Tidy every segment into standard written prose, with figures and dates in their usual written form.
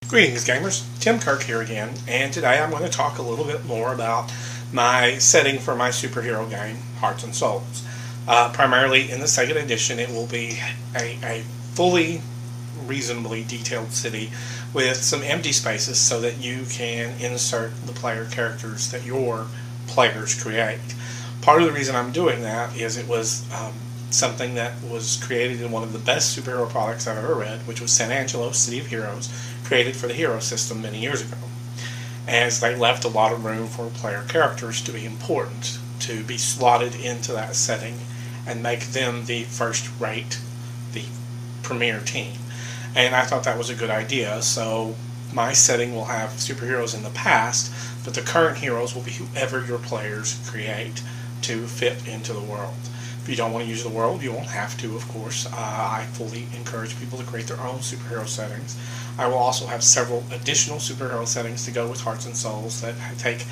Greetings gamers, Tim Kirk here again, and today I'm going to talk a little bit more about my setting for my superhero game, Hearts and Souls. Primarily in the second edition, it will be a fully reasonably detailed city with some empty spaces so that you can insert the player characters that your players create. Part of the reason I'm doing that is it was something that was created in one of the best superhero products I've ever read, which was San Angelo, City of Heroes, created for the Hero system many years ago, as they left a lot of room for player characters to be important, to be slotted into that setting and make them the first rate, the premier team. And I thought that was a good idea, so my setting will have superheroes in the past, but the current heroes will be whoever your players create to fit into the world. If you don't want to use the world, you won't have to, of course. I fully encourage people to create their own superhero settings. I will also have several additional superhero settings to go with Hearts and Souls that take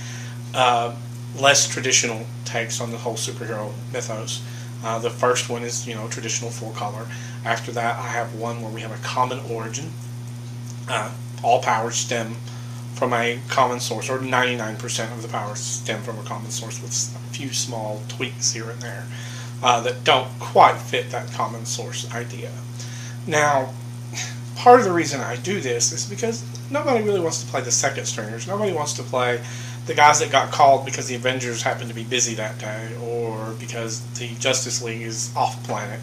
less traditional takes on the whole superhero mythos. The first one is, traditional full color. After that, I have one where we have a common origin. All powers stem from a common source, or 99% of the powers stem from a common source, with a few small tweaks here and there that don't quite fit that common source idea. Now, part of the reason I do this is because nobody really wants to play the second stringers. Nobody wants to play the guys that got called because the Avengers happened to be busy that day, or because the Justice League is off planet.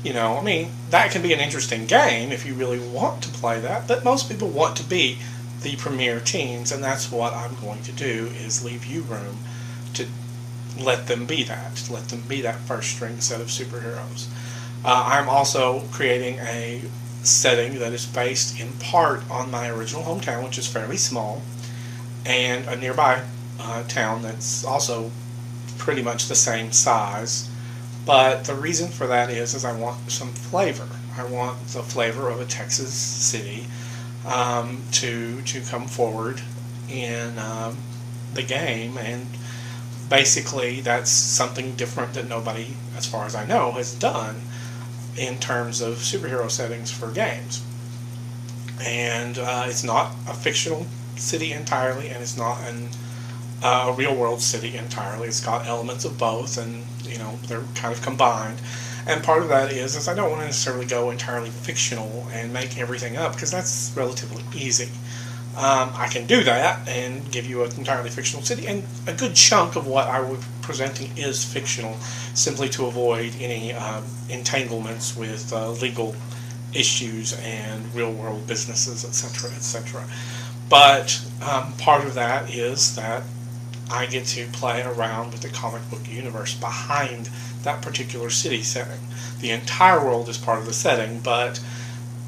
That can be an interesting game if you really want to play that, but most people want to be the premier teams, and that's what I'm going to do, is leave you room to let them be that. Let them be that first string set of superheroes. I'm also creating a setting that is based in part on my original hometown, which is fairly small, and a nearby town that's also pretty much the same size. But the reason for that is I want some flavor. I want the flavor of a Texas city to come forward in the game, and basically that's something different that nobody, as far as I know, has done in terms of superhero settings for games. And it's not a fictional city entirely, and it's not a real world city entirely. It's got elements of both, and they're kind of combined. And part of that is I don't want to necessarily go entirely fictional and make everything up, because that's relatively easy. I can do that and give you an entirely fictional city, and a good chunk of what I will be presenting is fictional, simply to avoid any entanglements with legal issues and real-world businesses, etc., etc. But part of that is that I get to play around with the comic book universe behind that particular city setting. The entire world is part of the setting, but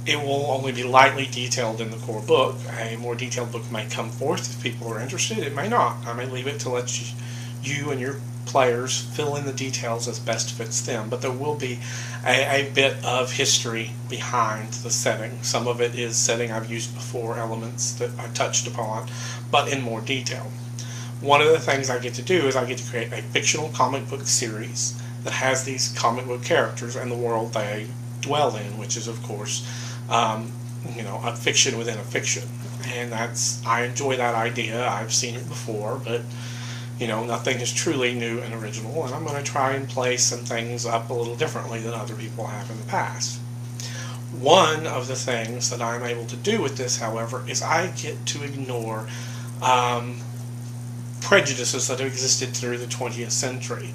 it will only be lightly detailed in the core book. A more detailed book may come forth if people are interested. It may not. I may leave it to let you and your players fill in the details as best fits them. But there will be a bit of history behind the setting. Some of it is setting I've used before, elements that I touched upon, but in more detail. One of the things I get to do is I get to create a fictional comic book series that has these comic book characters and the world they dwell in, which is, of course, a fiction within a fiction. And I enjoy that idea. I've seen it before, but nothing is truly new and original, and I'm going to try and play some things up a little differently than other people have in the past. One of the things that I'm able to do with this, however, is I get to ignore prejudices that have existed through the 20th century.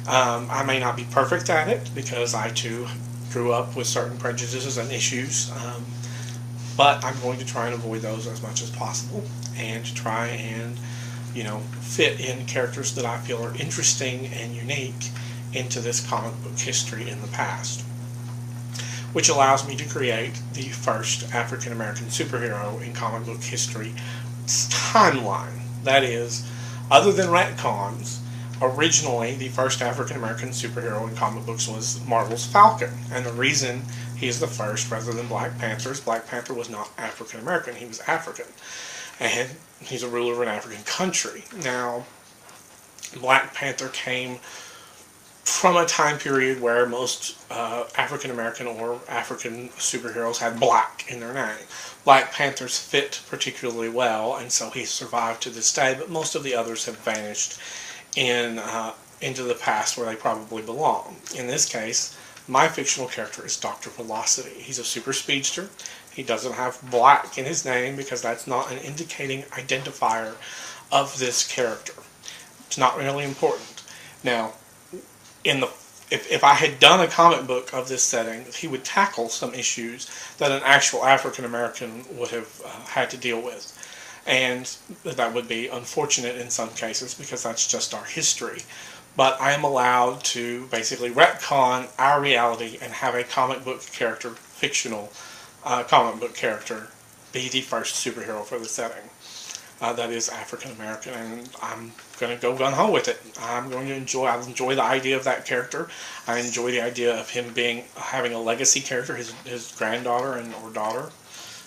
I may not be perfect at it, because I too grew up with certain prejudices and issues, but I'm going to try and avoid those as much as possible, and to try and fit in characters that I feel are interesting and unique into this comic book history in the past, which allows me to create the first African American superhero in comic book history timeline. That is, other than retcons, originally the first African American superhero in comic books was Marvel's Falcon, and the reason he's the first rather than Black Panther is Black Panther was not African American, he was African, and he's a ruler of an African country. Now, Black Panther came from a time period where most African American or African superheroes had black in their name. Black Panthers fit particularly well, and so he survived to this day, but most of the others have vanished in into the past where they probably belong. In this case, my fictional character is Dr. Velocity. He's a super speedster. He doesn't have black in his name because that's not an indicating identifier of this character. It's not really important. Now, in the if I had done a comic book of this setting, he would tackle some issues that an actual African American would have had to deal with. And that would be unfortunate in some cases because that's just our history. But I am allowed to basically retcon our reality and have a comic book character, fictional comic book character, be the first superhero for the setting. That is African American, and I'm going to go gun-ho with it. I'm going to enjoy the idea of that character. I enjoy the idea of him having a legacy character, his granddaughter or daughter,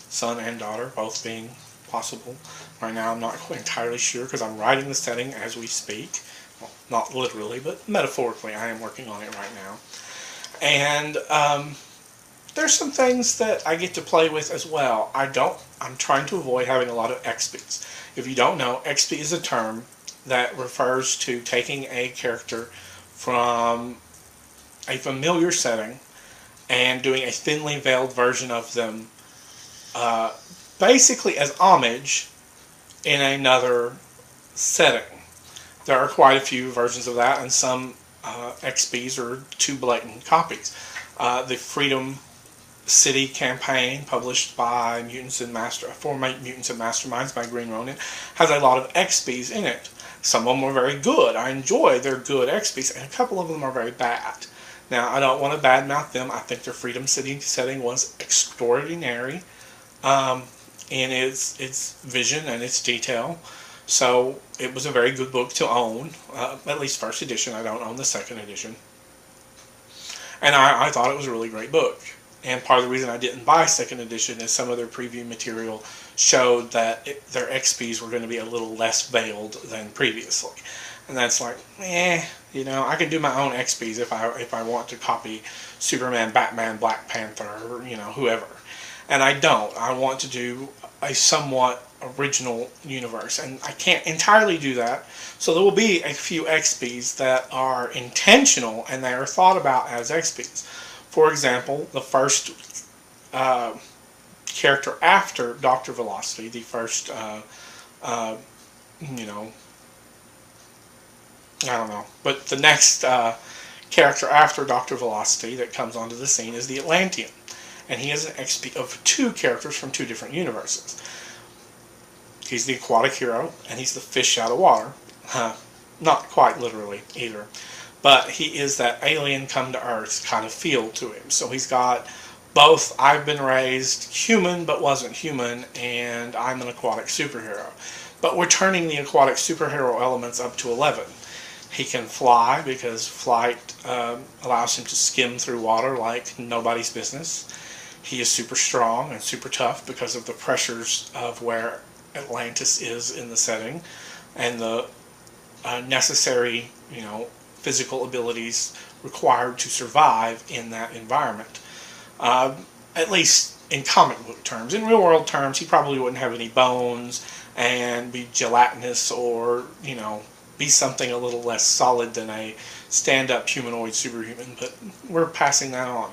son and daughter, both being possible. Right now I'm not entirely sure because I'm writing the setting as we speak. Well, not literally, but metaphorically I am working on it right now. And there's some things that I get to play with as well. I'm trying to avoid having a lot of XPs. If you don't know, XP is a term that refers to taking a character from a familiar setting and doing a thinly veiled version of them basically as homage in another setting. There are quite a few versions of that, and some XPs are too blatant copies. The Freedom City campaign, published by Mutants and Masterminds by Green Ronin, has a lot of XPs in it. Some of them are very good. I enjoy their good XPs, and a couple of them are very bad. Now, I don't want to badmouth them. I think their Freedom City setting was extraordinary in its vision and its detail. So it was a very good book to own, at least first edition. I don't own the second edition. And I thought it was a really great book. And part of the reason I didn't buy second edition is some of their preview material showed that their XPs were going to be a little less veiled than previously. And that's like, I can do my own XPs if I want to copy Superman, Batman, Black Panther, or, whoever. And I don't. I want to do a somewhat original universe. And I can't entirely do that. So there will be a few XPs that are intentional and they are thought about as XPs. For example, the first character after Dr. Velocity, the first, I don't know, but the next character after Dr. Velocity that comes onto the scene is the Atlantean. And he is an XP of two characters from two different universes. He's the aquatic hero, and he's the fish out of water. Not quite literally either. But he is that alien come to Earth kind of feel to him. So he's got both I've been raised human but wasn't human, and I'm an aquatic superhero. But we're turning the aquatic superhero elements up to 11. He can fly because flight allows him to skim through water like nobody's business. He is super strong and super tough because of the pressures of where Atlantis is in the setting and the necessary, physical abilities required to survive in that environment. At least in comic book terms. In real world terms, he probably wouldn't have any bones and be gelatinous or, be something a little less solid than a stand-up humanoid superhuman, but we're passing that on.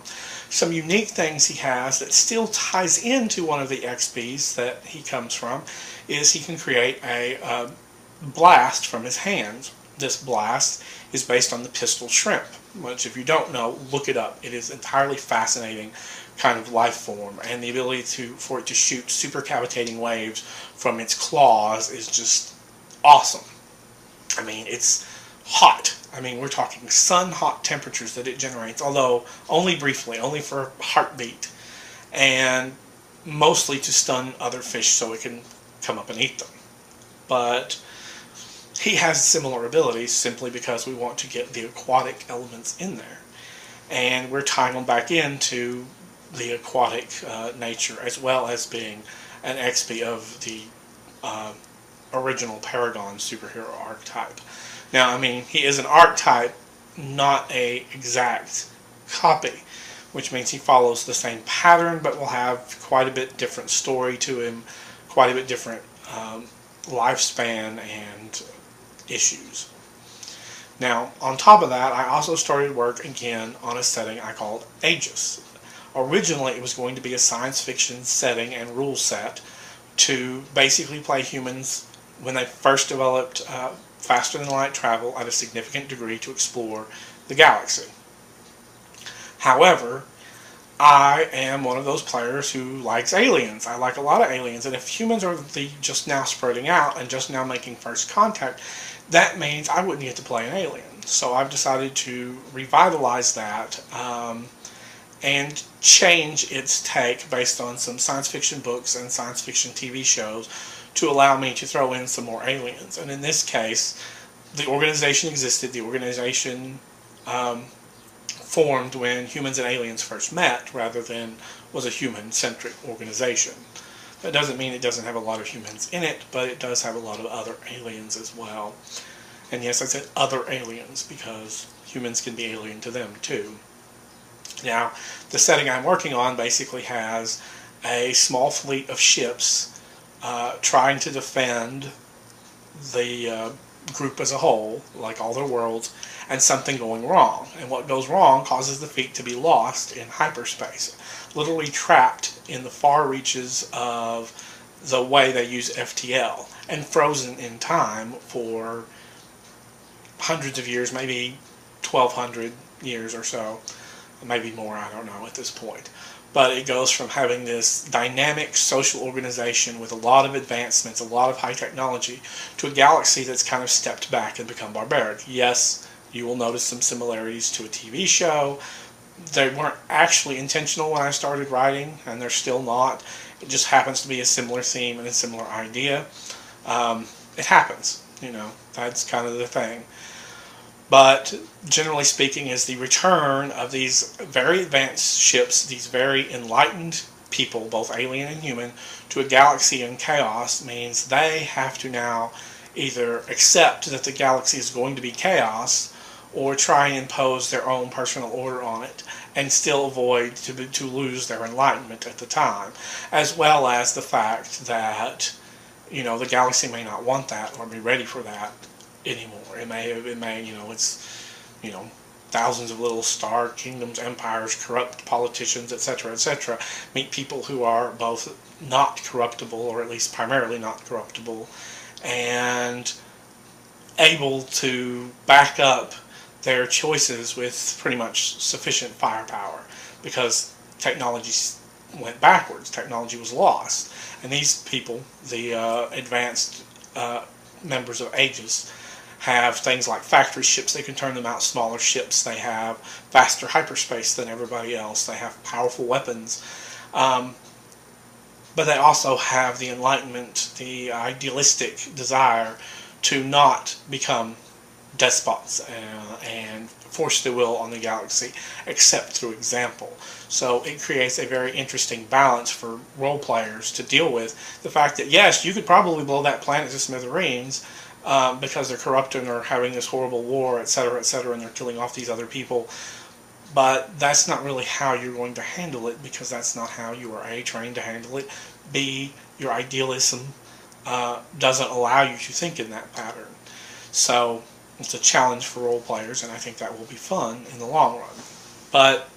Some unique things he has that still ties into one of the XPs that he comes from is he can create a blast from his hands. This blast is based on the pistol shrimp, which if you don't know, look it up. It is entirely fascinating kind of life form, and the ability for it to shoot supercavitating waves from its claws is just awesome. I mean, it's hot. I mean, we're talking sun-hot temperatures that it generates, although only briefly, only for a heartbeat, and mostly to stun other fish so it can come up and eat them. But he has similar abilities simply because we want to get the aquatic elements in there. And we're tying them back into the aquatic nature as well as being an XP of the original Paragon superhero archetype. Now, I mean, he is an archetype not a exact copy, which means he follows the same pattern but will have quite a bit different story to him, quite a bit different lifespan and issues. Now, on top of that, I also started work again on a setting I called Aegis. Originally, it was going to be a science fiction setting and rule set to basically play humans when they first developed faster than light travel at a significant degree to explore the galaxy. However, I am one of those players who likes aliens. I like a lot of aliens, and if humans are just now spreading out and just now making first contact, that means I wouldn't get to play an alien. So I've decided to revitalize that and change its take based on some science fiction books and science fiction TV shows to allow me to throw in some more aliens. And in this case, the organization existed. The organization formed when humans and aliens first met, rather than was a human-centric organization. That doesn't mean it doesn't have a lot of humans in it, but it does have a lot of other aliens as well. And yes, I said other aliens because humans can be alien to them too. Now, the setting I'm working on basically has a small fleet of ships trying to defend the group as a whole, like all their worlds, and something going wrong. And what goes wrong causes the fleet to be lost in hyperspace, literally trapped in the far reaches of the way they use FTL, and frozen in time for hundreds of years, maybe 1,200 years or so, maybe more, I don't know at this point. But it goes from having this dynamic social organization with a lot of advancements, a lot of high technology, to a galaxy that's kind of stepped back and become barbaric. Yes, you will notice some similarities to a TV show. They weren't actually intentional when I started writing, and they're still not. It just happens to be a similar theme and a similar idea. It happens, you know, that's kind of the thing. But generally speaking, is the return of these very advanced ships, these very enlightened people, both alien and human, to a galaxy in chaos means they have to now either accept that the galaxy is going to be chaos or try and impose their own personal order on it and still avoid to lose their enlightenment at the time, as well as the fact that, you know, the galaxy may not want that or be ready for that anymore. It may, you know, it's, you know, thousands of little star kingdoms, empires, corrupt politicians, etc., meet people who are both not corruptible, or at least primarily not corruptible, and able to back up their choices with pretty much sufficient firepower, because technology went backwards, technology was lost, and these people, the advanced members of Aegis, have things like factory ships. They can turn them out smaller ships. They have faster hyperspace than everybody else. They have powerful weapons. But they also have the enlightenment, the idealistic desire to not become despots and force their will on the galaxy, except through example. So it creates a very interesting balance for role players to deal with. The fact that, yes, you could probably blow that planet to smithereens, because they're corrupt and they're having this horrible war, etc., and they're killing off these other people. But that's not really how you're going to handle it, because that's not how you are A, trained to handle it, B, your idealism doesn't allow you to think in that pattern. So it's a challenge for role players, and I think that will be fun in the long run. But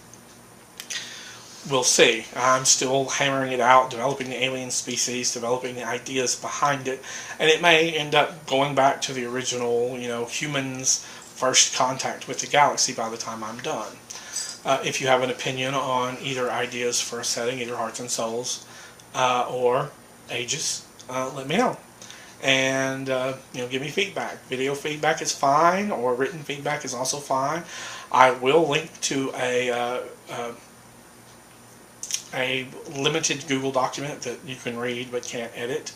we'll see. I'm still hammering it out, developing the alien species, developing the ideas behind it, and it may end up going back to the original, you know, humans' first contact with the galaxy by the time I'm done. If you have an opinion on either ideas for a setting, either Hearts and Souls or Aegis, let me know. And you know, give me feedback. Video feedback is fine, or written feedback is also fine. I will link to a limited Google document that you can read but can't edit,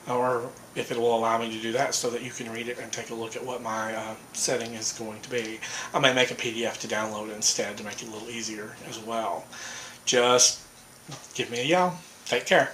or if it will allow me to do that, so that you can read it and take a look at what my setting is going to be. I may make a PDF to download instead to make it a little easier as well. Just give me a yell. Take care.